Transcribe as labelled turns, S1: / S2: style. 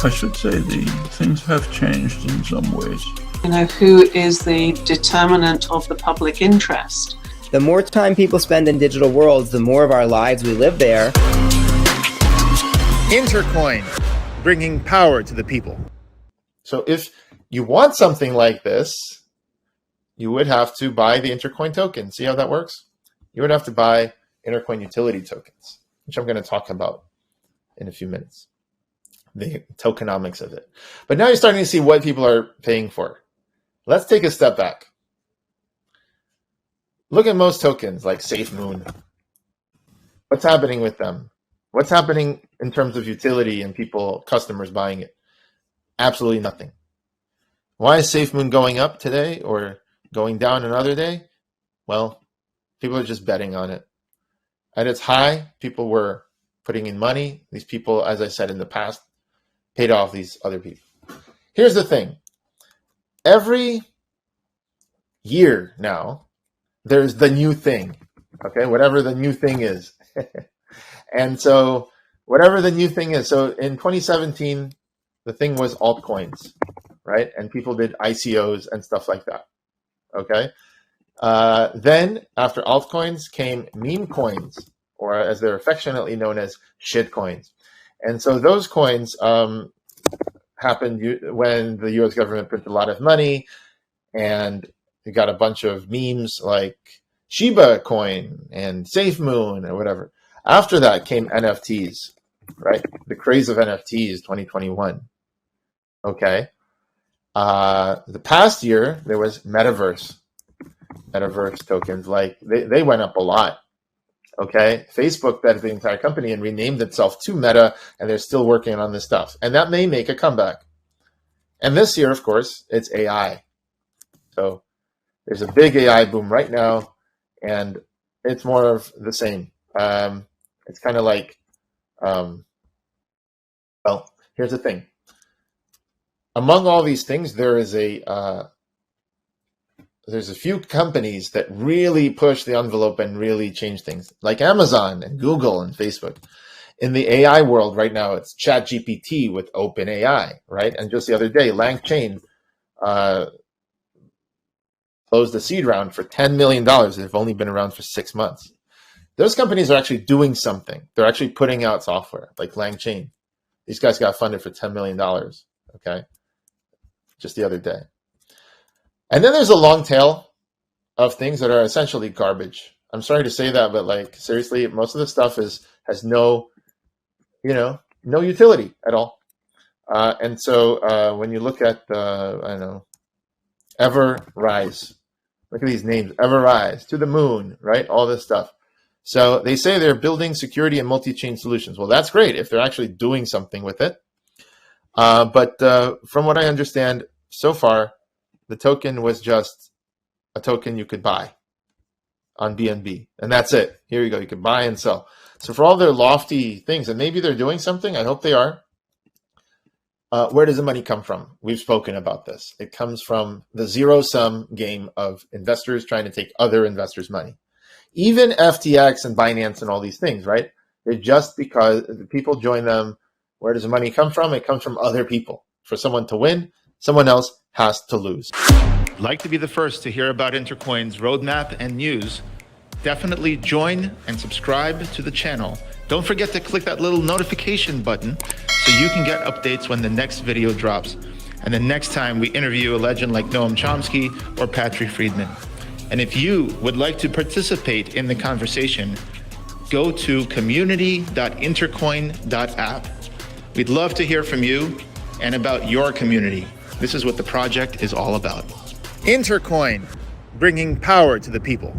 S1: I should say the things have changed in some ways.
S2: Who is the determinant of the public interest?
S3: The more time people spend in digital worlds, the more of our lives we live there.
S4: Intercoin, bringing power to the people. So if you want something like this, you would have to buy the Intercoin token. See how that works? You would have to buy Intercoin utility tokens, which I'm going to talk about in a few minutes. The tokenomics of it. But now you're starting to see what people are paying for. Let's take a step back. Look at most tokens like SafeMoon. What's happening with them? What's happening in terms of utility and people, customers buying it? Absolutely nothing. Why is SafeMoon going up today or going down another day? Well, people are just betting on it. At its high, people were putting in money. These people, as I said in the past, paid off these other people. Here's the thing. Every year now, there's the new thing, okay? Whatever the new thing is. And so whatever the new thing is. So in 2017, the thing was altcoins, right? And people did ICOs and stuff like that, okay? Then after altcoins came meme coins, or as they're affectionately known as shit coins. And so those coins happened when the US government printed a lot of money and you got a bunch of memes like Shiba coin and SafeMoon or whatever. After that came NFTs, right? The craze of NFTs, 2021. Okay. The past year, there was metaverse tokens. Like they went up a lot. Okay, Facebook bet the entire company and renamed itself to Meta, and they're still working on this stuff. And that may make a comeback. And this year, of course, it's AI. So there's a big AI boom right now, and it's more of the same. It's kind of like, well, here's the thing. Among all these things, there's a few companies that really push the envelope and really change things, like Amazon and Google and Facebook. In the AI world right now, it's ChatGPT with OpenAI, right? And just the other day, LangChain closed the seed round for $10 million. They've only been around for 6 months. Those companies are actually doing something. They're actually putting out software, like LangChain. These guys got funded for $10 million, okay? Just the other day. And then there's a long tail of things that are essentially garbage. I'm sorry to say that, but like seriously, most of the stuff has no utility at all. And so when you look at Everrise, look at these names: Everrise, to the moon, right? All this stuff. So they say they're building security and multi-chain solutions. Well, that's great if they're actually doing something with it. But from what I understand so far, the token was just a token you could buy on BNB. And that's it. Here you go. You can buy and sell. So for all their lofty things, and maybe they're doing something, I hope they are, where does the money come from? We've spoken about this. It comes from the zero-sum game of investors trying to take other investors' money. Even FTX and Binance and all these things, right? They're just because the people join them. Where does the money come from? It comes from other people. For someone to win, someone else has to lose.
S5: Like to be the first to hear about Intercoin's roadmap and news? Definitely join and subscribe to the channel. Don't forget to click that little notification button so you can get updates when the next video drops and the next time we interview a legend like Noam Chomsky or Patrick Friedman. And if you would like to participate in the conversation, go to community.intercoin.app. We'd love to hear from you and about your community. This is what the project is all about.
S4: Intercoin, bringing power to the people.